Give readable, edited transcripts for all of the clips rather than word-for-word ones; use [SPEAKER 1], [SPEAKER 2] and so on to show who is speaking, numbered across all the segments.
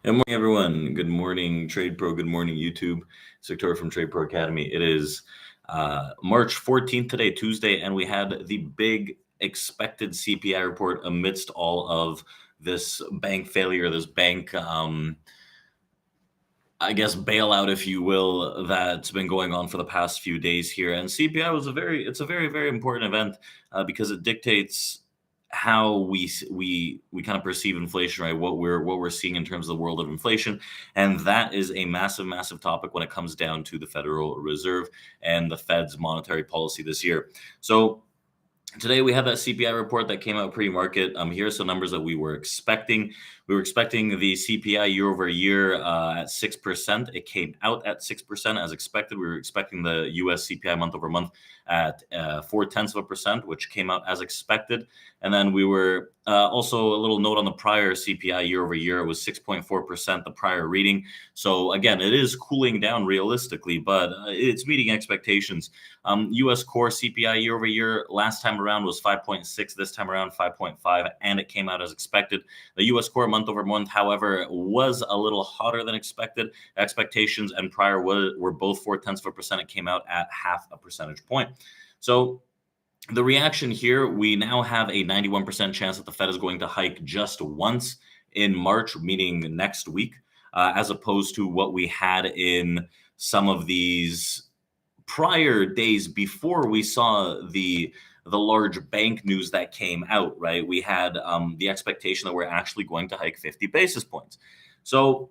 [SPEAKER 1] Good morning, everyone. Good morning, TradePro. Good morning, YouTube. It's Victorio from TradePro Academy. It is March 14th today, Tuesday, and we had the big expected CPI report amidst all of this bank failure, this bank, I guess, bailout, if you will, that's been going on for the past few days here. And CPI it's a very, very important event because it dictates how we kind of perceive inflation, right? What we're seeing in terms of the world of inflation, and that is a massive, massive topic when it comes down to the Federal Reserve and the Fed's monetary policy this year. So today we had that CPI report that came out pre-market. Here are some numbers that we were expecting. We were expecting the CPI year over year at 6%. It came out at 6% as expected. We were expecting the US CPI month over month at 0.4%, which came out as expected. And then we were also a little note on the prior CPI year over year. It was 6.4%, the prior reading. So again, it is cooling down realistically, but it's meeting expectations. US core CPI year over year last time around was 5.6, this time around 5.5, and it came out as expected. The US core month over month, however, was a little hotter than expected. Expectations and prior were both 0.4%. It came out at 0.5 percentage point. So the reaction here, we now have a 91% chance that the Fed is going to hike just once in March, meaning next week, as opposed to what we had in some of these prior days before we saw the large bank news that came out, right? We had the expectation that we're actually going to hike 50 basis points. So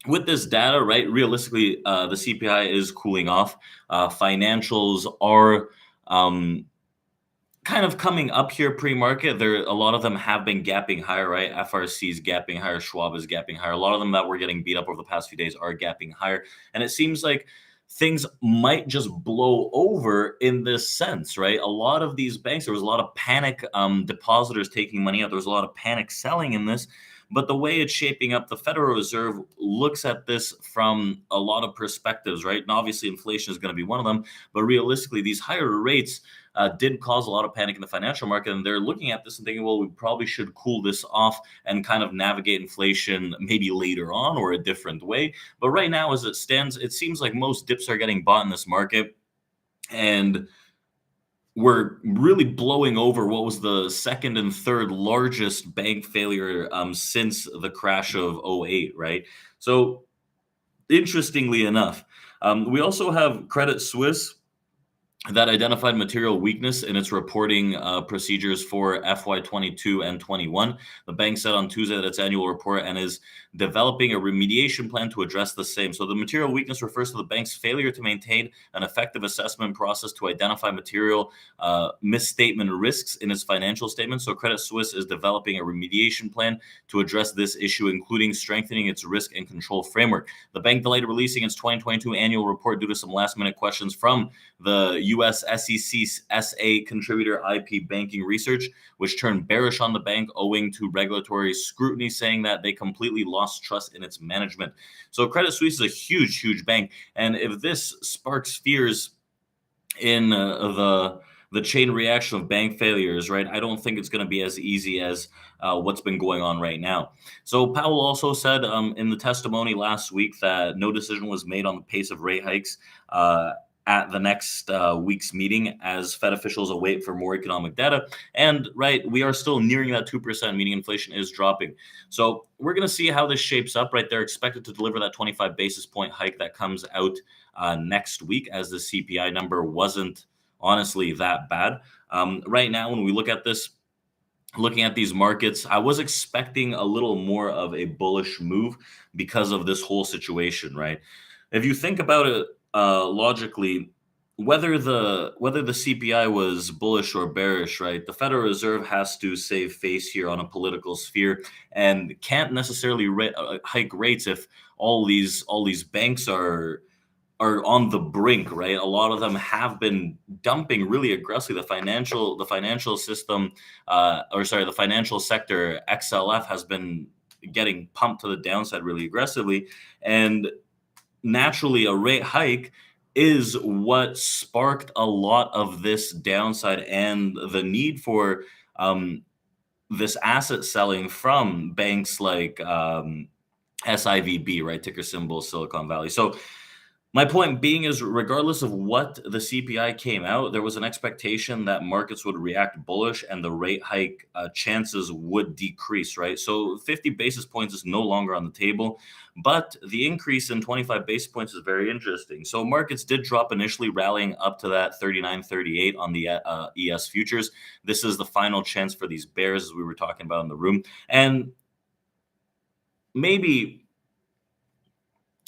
[SPEAKER 1] with this data, right, realistically, the CPI is cooling off. Financials are kind of coming up here pre-market. A lot of them have been gapping higher, right? FRC is gapping higher, Schwab is gapping higher. A lot of them that were getting beat up over the past few days are gapping higher. And it seems like things might just blow over in this sense, right? A lot of these banks, there was a lot of panic depositors taking money out. There was a lot of panic selling in this. But the way it's shaping up, the Federal Reserve looks at this from a lot of perspectives, right? And obviously, inflation is going to be one of them. But realistically, these higher rates did cause a lot of panic in the financial market. And they're looking at this and thinking, well, we probably should cool this off and kind of navigate inflation maybe later on or a different way. But right now, as it stands, it seems like most dips are getting bought in this market. And we're really blowing over what was the second and third largest bank failure since the crash of '08, right? So interestingly enough, we also have Credit Suisse that identified material weakness in its reporting procedures for FY22 and 21. The bank said on Tuesday that its annual report and is developing a remediation plan to address the same. So the material weakness refers to the bank's failure to maintain an effective assessment process to identify material misstatement risks in its financial statements. So Credit Suisse is developing a remediation plan to address this issue, including strengthening its risk and control framework. The bank delayed releasing its 2022 annual report due to some last-minute questions from the U.S. SEC SA contributor IP Banking Research, which turned bearish on the bank owing to regulatory scrutiny, saying that they completely lost trust in its management. So Credit Suisse is a huge, huge bank. And if this sparks fears in the chain reaction of bank failures, right, I don't think it's going to be as easy as what's been going on right now. So Powell also said in the testimony last week that no decision was made on the pace of rate hikes at the next week's meeting as Fed officials await for more economic data. And right, we are still nearing that 2%, meaning inflation is dropping. So we're going to see how this shapes up, right? They're expected to deliver that 25 basis point hike that comes out next week, as the CPI number wasn't honestly that bad. Right now, when we look at this, looking at these markets, I was expecting a little more of a bullish move because of this whole situation, right? If you think about it, logically, whether the CPI was bullish or bearish, right? The Federal Reserve has to save face here on a political sphere and can't necessarily hike rates if all these banks are on the brink, right? A lot of them have been dumping really aggressively. The financial system, the financial sector, XLF, has been getting pumped to the downside really aggressively, and naturally, a rate hike is what sparked a lot of this downside and the need for this asset selling from banks like SIVB, right? Ticker symbol Silicon Valley. So my point being is, regardless of what the CPI came out, there was an expectation that markets would react bullish and the rate hike chances would decrease, right? So 50 basis points is no longer on the table, but the increase in 25 basis points is very interesting. So markets did drop initially, rallying up to that 39.38 on the ES futures. This is the final chance for these bears, as we were talking about in the room. And maybe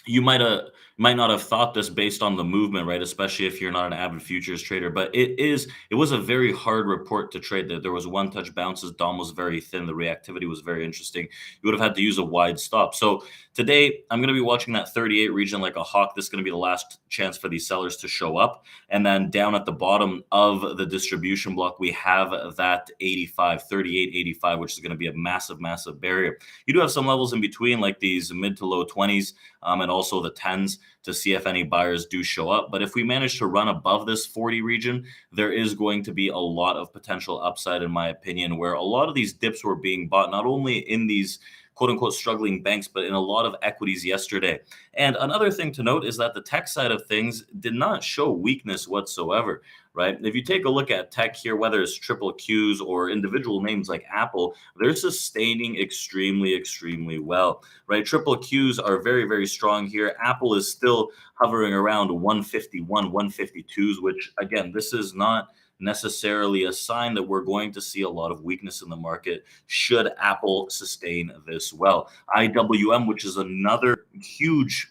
[SPEAKER 1] you might not have thought this based on the movement, right? Especially if you're not an avid futures trader. But it was a very hard report to trade. There was one touch bounces. DOM was very thin. The reactivity was very interesting. You would have had to use a wide stop. So today I'm going to be watching that 38 region like a hawk. This is going to be the last chance for these sellers to show up. And then down at the bottom of the distribution block, we have that 38.85, which is going to be a massive, massive barrier. You do have some levels in between, like these mid to low 20s, and also the 10s, to see if any buyers do show up. But if we manage to run above this 40 region, there is going to be a lot of potential upside, in my opinion, where a lot of these dips were being bought, not only in these quote unquote struggling banks, but in a lot of equities yesterday. And another thing to note is that the tech side of things did not show weakness whatsoever, right? If you take a look at tech here, whether it's triple Qs or individual names like Apple, they're sustaining extremely, extremely well, right? Triple Qs are very, very strong here. Apple is still hovering around 151, 152s, which again, this is not necessarily a sign that we're going to see a lot of weakness in the market should Apple sustain this well. IWM, which is another huge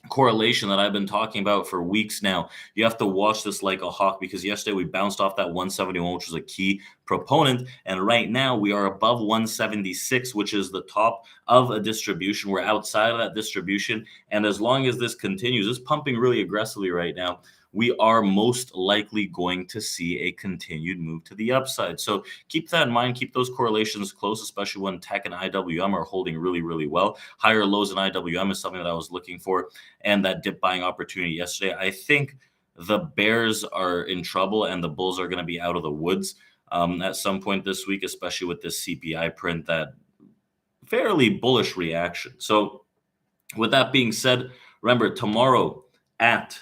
[SPEAKER 1] correlation that I've been talking about for weeks now. You have to watch this like a hawk, because yesterday we bounced off that 171, which was a key proponent. And right now we are above 176, which is the top of a distribution. We're outside of that distribution. And as long as this continues, it's pumping really aggressively right now, we are most likely going to see a continued move to the upside. So keep that in mind. Keep those correlations close, especially when tech and IWM are holding really, really well. Higher lows in IWM is something that I was looking for, and that dip buying opportunity yesterday. I think the bears are in trouble and the bulls are going to be out of the woods at some point this week, especially with this CPI print, that fairly bullish reaction. So with that being said, remember tomorrow at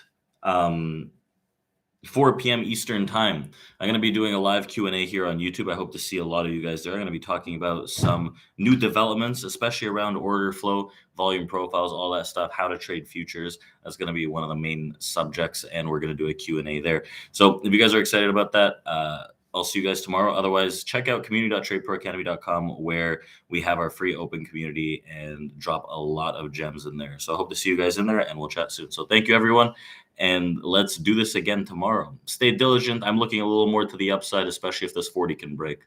[SPEAKER 1] 4 p.m. Eastern time, I'm going to be doing a live Q&A here on YouTube. I hope to see a lot of you guys there. I'm going to be talking about some new developments, especially around order flow, volume profiles, all that stuff, how to trade futures. That's going to be one of the main subjects, and we're going to do a Q&A there. So if you guys are excited about that, I'll see you guys tomorrow. Otherwise, check out community.tradeproacademy.com, where we have our free open community and drop a lot of gems in there. So I hope to see you guys in there, and we'll chat soon. So thank you, everyone. And let's do this again tomorrow. Stay diligent. I'm looking a little more to the upside, especially if this 40 can break.